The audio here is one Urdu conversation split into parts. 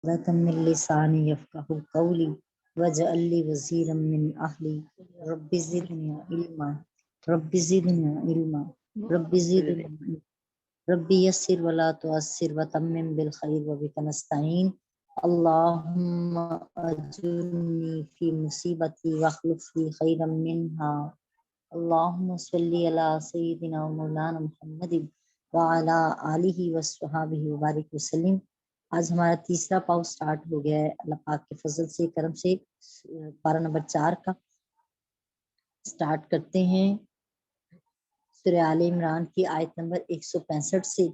عقدۃ من لسانی یفقهوا قولی واجعل لی وزیرا من اہلی رب زدنی علما رب زدنی علما رب زدنی علما ربی یسر ولا تعسر وتمم بالخیر وبک نستعین اللہم اجرنی فی مصیبتی واخلف لی خیرا منہا اللہم صلی علی سیدنا مولانا محمد وعلی آلہ وصحبہ وبارک وسلم۔ آج ہمارا تیسرا پاؤ سٹارٹ ہو گیا ہے اللہ پاک کے فضل سے کرم سے۔ پارہ نمبر 4 کا سٹارٹ کرتے ہیں سورہ آل عمران کی آیت نمبر 165 سے۔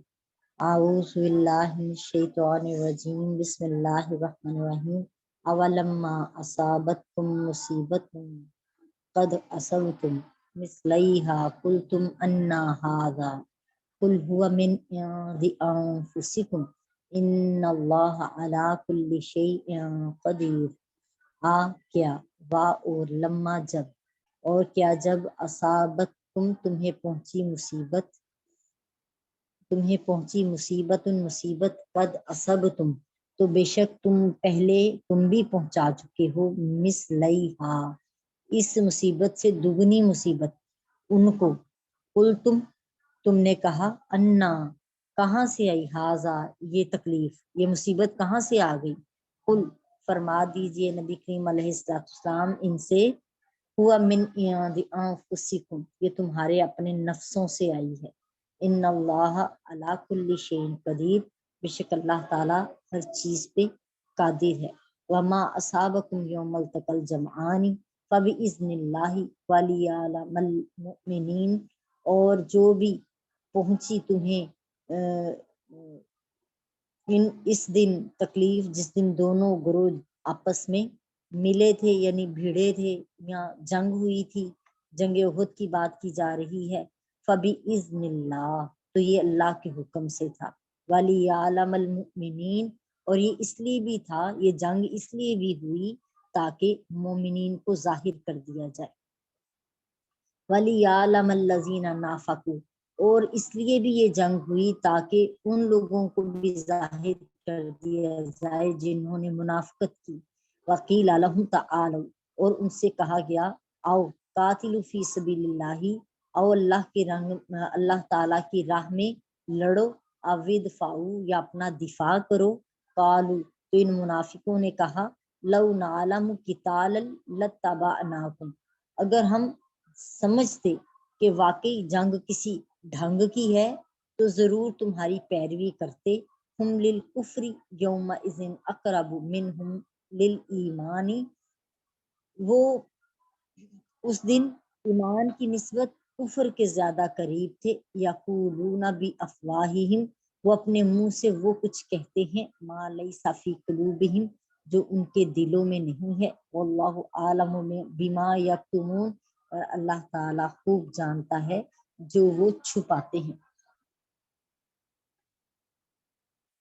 اعوذ باللہ من الشیطان الرجیم بسم اللہ الرحمن الرحیم اولما اصابتکم مصیبت قد اصبتم مثلیہا قلتم انا ھذا قل هو من عند انفسکم ان اللہ علی کل شیء قدیر۔ کیا وا اور لما جب، اور کیا جب اصابت تمہیں پہنچی مصیبت قد اصبتم تو بے شک تم پہلے تم بھی پہنچا چکے ہو مثلیہا اس مصیبت سے دگنی مصیبت ان کو قل تم نے کہا انا کہاں سے آئی ہاذا یہ تکلیف یہ مصیبت کہاں سے آ گئی۔ قل فرما دیجئے نبی کریم علیہ السلام ان سے ہوا من عند انفسکم یہ تمہارے اپنے نفسوں سے آئی ہے۔ ان اللہ علی کل شیء قدیر بے شک اللہ تعالی ہر چیز پہ قادر ہے۔ وما اصابکم یوم التقى الجمعان فبإذن اللہ وليعلم المؤمنین اور جو بھی پہنچی تمہیں اس دن تکلیف جس دن دونوں گروہ آپس میں ملے تھے یعنی بھیڑے تھے یا جنگ ہوئی تھی، جنگ احد کی بات کی جا رہی ہے۔ فبإذن اللہ تو یہ اللہ کے حکم سے تھا، وَلِيَعْلَمَ الْمُؤْمِنِينَ اور یہ اس لیے بھی تھا، یہ جنگ اس لیے بھی ہوئی تاکہ مومنین کو ظاہر کر دیا جائے۔ وَلِيَعْلَمَ الَّذِينَ نَافَقُوا اور اس لیے بھی یہ جنگ ہوئی تاکہ ان لوگوں کو بھی ظاہر کر دیا جائے جنہوں نے منافقت کی۔ وَقِيلَ لَهُمْ تَعَالَوْا اور ان سے کہا گیا آؤ قاتلوا فی سبیل اللہ او اللہ تعالیٰ کی راہ میں لڑو، او ادفعوا یا اپنا دفاع کرو۔ قالوا تو ان منافقوں نے کہا لو نعلم قتالا لاتبعناکم اگر ہم سمجھتے کہ واقعی جنگ کسی ڈھنگ کی ہے تو ضرور تمہاری پیروی کرتے۔ ہم للکفر یومئذ اقرب منہم للایمان وہ اس دن ایمان کی نسبت کفر کے زیادہ قریب تھے۔ یقولون بافواہہم وہ اپنے منہ سے وہ کچھ کہتے ہیں ما لیس فی قلوبہم جو ان کے دلوں میں نہیں ہے۔ واللہ عالم بما یکتمون اور اللہ تعالیٰ خوب جانتا ہے جو وہ چھپاتے ہیں۔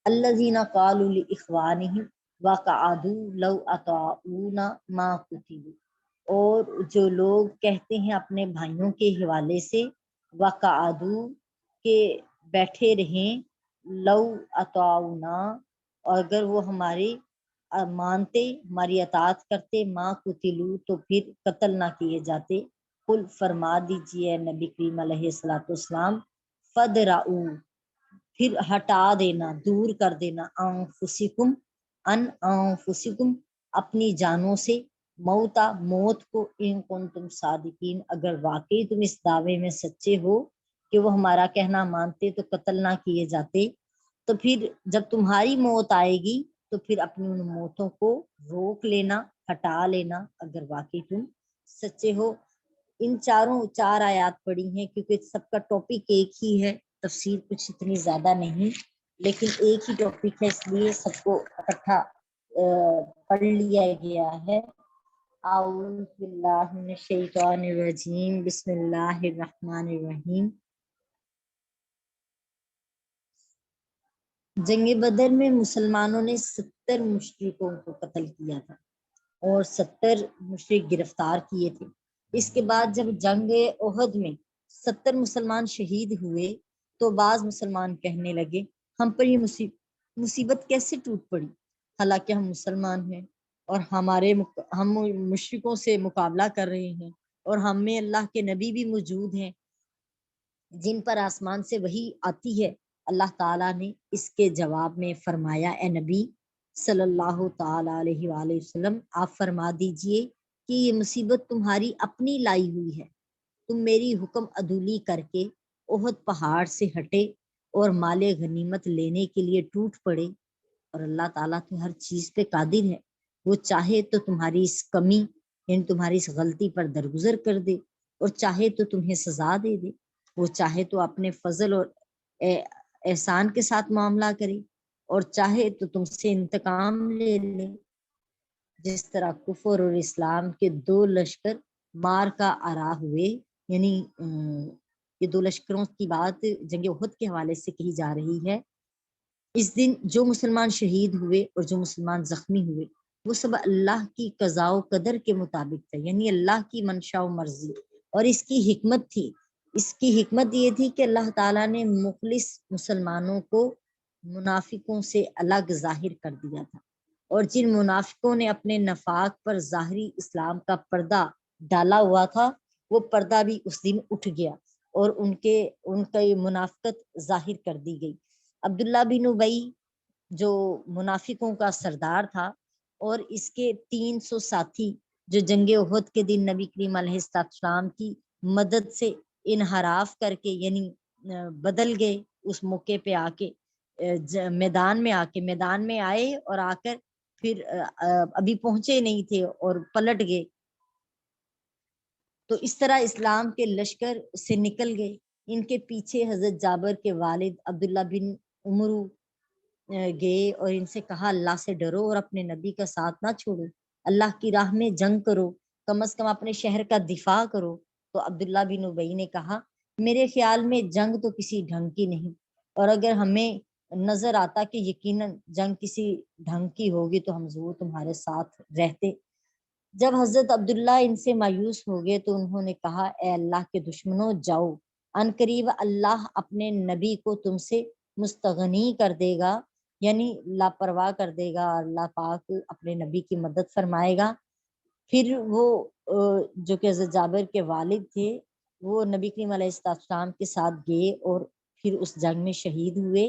الذین قالوا لاخوانہم وقعدوا لو اطاعونا ما قتلوا اور جو لوگ کہتے ہیں اپنے بھائیوں کے حوالے سے وقعدوا کہ بیٹھے رہیں، لو اطاعونا اور اگر وہ ہماری مانتے ہماری اطاعت کرتے ما قتلوا تو پھر قتل نہ کیے جاتے۔ قل فرما دیجئے نبی کریم علیہ السلام فدرؤ پھر ہٹا دینا دور کر دینا انفسکم اپنی جانوں سے موت کو ان کنتم صادقین اگر واقعی تم اس دعوے میں سچے ہو کہ وہ ہمارا کہنا مانتے تو قتل نہ کیے جاتے، تو پھر جب تمہاری موت آئے گی تو پھر اپنی ان موتوں کو روک لینا ہٹا لینا اگر واقعی تم سچے ہو۔ ان چار آیات پڑھی ہیں کیونکہ سب کا ٹاپک ایک ہی ہے، تفسیر کچھ اتنی زیادہ نہیں لیکن ایک ہی ٹاپک ہے اس لیے سب کو اکٹھا پڑھ لیا گیا ہے۔ اعوذ باللہ من الشیطان الرجیم بسم اللہ الرحمن الرحیم۔ جنگ بدر میں مسلمانوں نے 70 مشرکوں کو قتل کیا تھا اور 70 مشرک گرفتار کیے تھے۔ اس کے بعد جب جنگ احد میں 70 مسلمان شہید ہوئے تو بعض مسلمان کہنے لگے ہم پر یہ مصیبت کیسے ٹوٹ پڑی، حالانکہ ہم مسلمان ہیں اور ہم مشرکوں سے مقابلہ کر رہے ہیں، اور ہم میں اللہ کے نبی بھی موجود ہیں جن پر آسمان سے وحی آتی ہے۔ اللہ تعالیٰ نے اس کے جواب میں فرمایا، اے نبی صلی اللہ تعالی علیہ وآلہ وسلم، آپ فرما دیجئے کہ یہ مصیبت تمہاری اپنی لائی ہوئی ہے، تم میری حکم عدولی کر کے احد پہاڑ سے ہٹے اور مال غنیمت لینے کے لیے ٹوٹ پڑے، اور اللہ تعالیٰ تو ہر چیز پہ قادر ہے، وہ چاہے تو تمہاری اس کمی یعنی تمہاری اس غلطی پر درگزر کر دے، اور چاہے تو تمہیں سزا دے دے، وہ چاہے تو اپنے فضل اور احسان کے ساتھ معاملہ کرے، اور چاہے تو تم سے انتقام لے لے۔ جس طرح کفر اور اسلام کے دو لشکر مار کا آرا ہوئے، یعنی یہ دو لشکروں کی بات جنگ احد کے حوالے سے کہی جا رہی ہے۔ اس دن جو مسلمان شہید ہوئے اور جو مسلمان زخمی ہوئے وہ سب اللہ کی قضاء و قدر کے مطابق تھا، یعنی اللہ کی منشا و مرضی، اور اس کی حکمت تھی۔ اس کی حکمت یہ تھی کہ اللہ تعالیٰ نے مخلص مسلمانوں کو منافقوں سے الگ ظاہر کر دیا تھا، اور جن منافقوں نے اپنے نفاق پر ظاہری اسلام کا پردہ ڈالا ہوا تھا وہ پردہ بھی اس دن اٹھ گیا اور ان کا یہ منافقت ظاہر کر دی گئی۔ عبداللہ بن ابی جو منافقوں کا سردار تھا اور اس کے 300 ساتھی جو جنگ احد کے دن نبی کریم علیہ السلام کی مدد سے انحراف کر کے یعنی بدل گئے، اس موقع پہ آ کے میدان میں آئے اور آ کر پھر ابھی پہنچے نہیں تھے اور پلٹ گئے، تو اس طرح اسلام کے لشکر سے نکل گئے۔ ان کے پیچھے حضرت جابر کے والد عبداللہ بن عمرو گئے اور ان سے کہا اللہ سے ڈرو اور اپنے نبی کا ساتھ نہ چھوڑو، اللہ کی راہ میں جنگ کرو، کم از کم اپنے شہر کا دفاع کرو۔ تو عبداللہ بن ابی نے کہا میرے خیال میں جنگ تو کسی ڈھنگ کی نہیں، اور اگر ہمیں نظر آتا کہ یقیناً جنگ کسی ڈھنگ کی ہوگی تو ہم ضرور تمہارے ساتھ رہتے۔ جب حضرت عبداللہ ان سے مایوس ہو گئے تو انہوں نے کہا اے اللہ کے دشمنوں جاؤ، ان قریب اللہ اپنے نبی کو تم سے مستغنی کر دے گا، یعنی لاپرواہ کر دے گا، اللہ پاک اپنے نبی کی مدد فرمائے گا۔ پھر وہ جو کہ حضرت جابر کے والد تھے وہ نبی کریم علیہ السلام کے ساتھ گئے اور پھر اس جنگ میں شہید ہوئے۔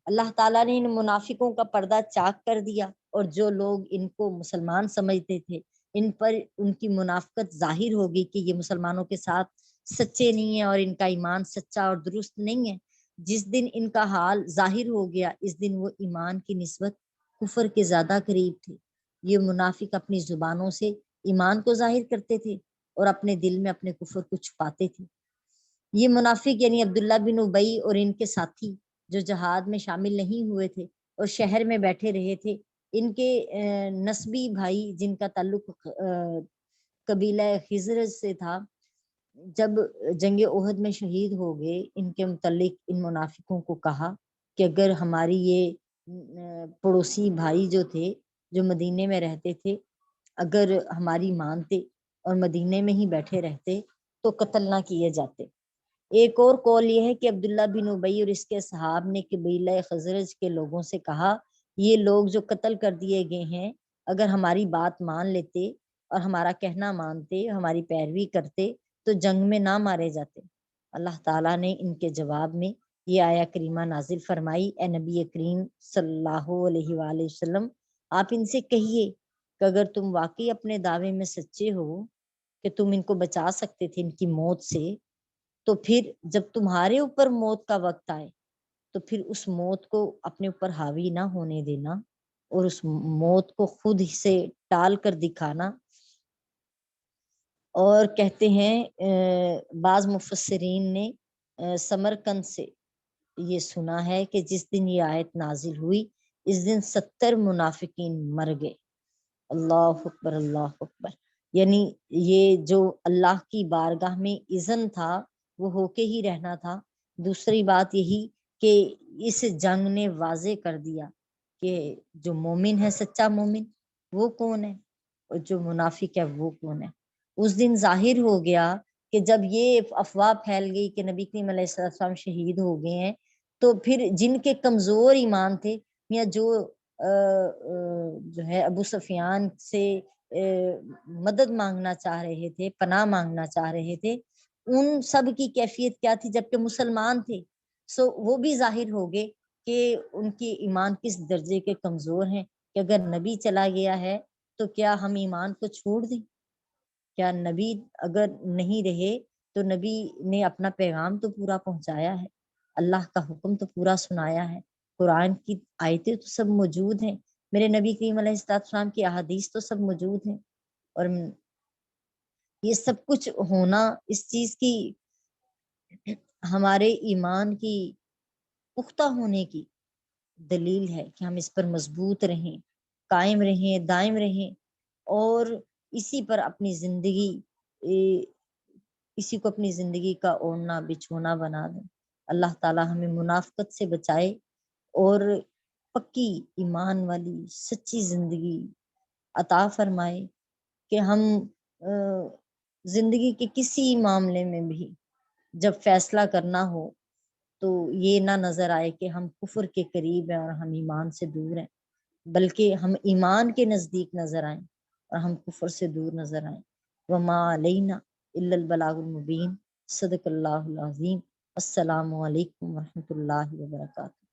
اللہ تعالیٰ نے ان منافقوں کا پردہ چاک کر دیا، اور جو لوگ ان کو مسلمان سمجھتے تھے ان پر ان کی منافقت ظاہر ہوگی کہ یہ مسلمانوں کے ساتھ سچے نہیں ہیں اور ان کا ایمان سچا اور درست نہیں ہے۔ جس دن ان کا حال ظاہر ہو گیا اس دن وہ ایمان کی نسبت کفر کے زیادہ قریب تھے۔ یہ منافق اپنی زبانوں سے ایمان کو ظاہر کرتے تھے اور اپنے دل میں اپنے کفر کو چھپاتے تھے۔ یہ منافق یعنی عبداللہ بن ابی اور ان کے ساتھی جو جہاد میں شامل نہیں ہوئے تھے اور شہر میں بیٹھے رہے تھے، ان کے نسبی بھائی جن کا تعلق قبیلہ خزرج سے تھا، جب جنگ احد میں شہید ہو گئے ان کے متعلق ان منافقوں کو کہا کہ اگر ہماری یہ پڑوسی بھائی جو تھے جو مدینے میں رہتے تھے اگر ہماری مانتے اور مدینے میں ہی بیٹھے رہتے تو قتل نہ کیے جاتے۔ ایک اور قول یہ ہے کہ عبداللہ بن ابی اور اس کے صحاب نے قبیلہ خزرج کے لوگوں سے کہا یہ لوگ جو قتل کر دیے گئے ہیں اگر ہماری بات مان لیتے اور ہمارا کہنا مانتے، ہماری پیروی کرتے تو جنگ میں نہ مارے جاتے۔ اللہ تعالیٰ نے ان کے جواب میں یہ آیا کریمہ نازل فرمائی، اے نبی کریم صلی اللہ علیہ وآلہ وسلم آپ ان سے کہیے کہ اگر تم واقعی اپنے دعوے میں سچے ہو کہ تم ان کو بچا سکتے تھے ان کی موت سے، تو پھر جب تمہارے اوپر موت کا وقت آئے تو پھر اس موت کو اپنے اوپر حاوی نہ ہونے دینا اور اس موت کو خود سے ٹال کر دکھانا۔ اور کہتے ہیں بعض مفسرین نے سمرقند سے یہ سنا ہے کہ جس دن یہ آیت نازل ہوئی اس دن 70 منافقین مر گئے۔ اللہ اکبر اللہ اکبر، یعنی یہ جو اللہ کی بارگاہ میں اذن تھا وہ ہو کے ہی رہنا تھا۔ دوسری بات یہی کہ اس جنگ نے واضح کر دیا کہ جو مومن ہے سچا مومن وہ کون ہے اور جو منافق ہے وہ کون ہے۔ اس دن ظاہر ہو گیا کہ جب یہ افواہ پھیل گئی کہ نبی کریم علیہ السلام شہید ہو گئے ہیں تو پھر جن کے کمزور ایمان تھے یا جو ہے ابو سفیان سے مدد مانگنا چاہ رہے تھے، پناہ مانگنا چاہ رہے تھے، ان سب کی کیفیت کیا تھی جبکہ مسلمان تھے؟ وہ بھی ظاہر ہو گئے کہ ان کی ایمان کس درجے کے کمزور ہیں، کہ اگر نبی چلا گیا ہے تو کیا ہم ایمان کو چھوڑ دیں؟ کیا نبی اگر نہیں رہے تو نبی نے اپنا پیغام تو پورا پہنچایا ہے، اللہ کا حکم تو پورا سنایا ہے، قرآن کی آیتیں تو سب موجود ہیں، میرے نبی کریم علیہ السلام کی احادیث تو سب موجود ہیں، اور یہ سب کچھ ہونا اس چیز کی ہمارے ایمان کی پختہ ہونے کی دلیل ہے کہ ہم اس پر مضبوط رہیں، قائم رہیں، دائم رہیں، اور اسی پر اپنی زندگی اسی کو اپنی زندگی کا اوڑھنا بچھونا بنا دیں۔ اللہ تعالی ہمیں منافقت سے بچائے اور پکی ایمان والی سچی زندگی عطا فرمائے کہ ہم زندگی کے کسی معاملے میں بھی جب فیصلہ کرنا ہو تو یہ نہ نظر آئے کہ ہم کفر کے قریب ہیں اور ہم ایمان سے دور ہیں، بلکہ ہم ایمان کے نزدیک نظر آئیں اور ہم کفر سے دور نظر آئیں۔ وما علینا الا البلاغ المبین۔ صدق اللہ العظیم۔ السلام علیکم ورحمۃ اللہ وبرکاتہ۔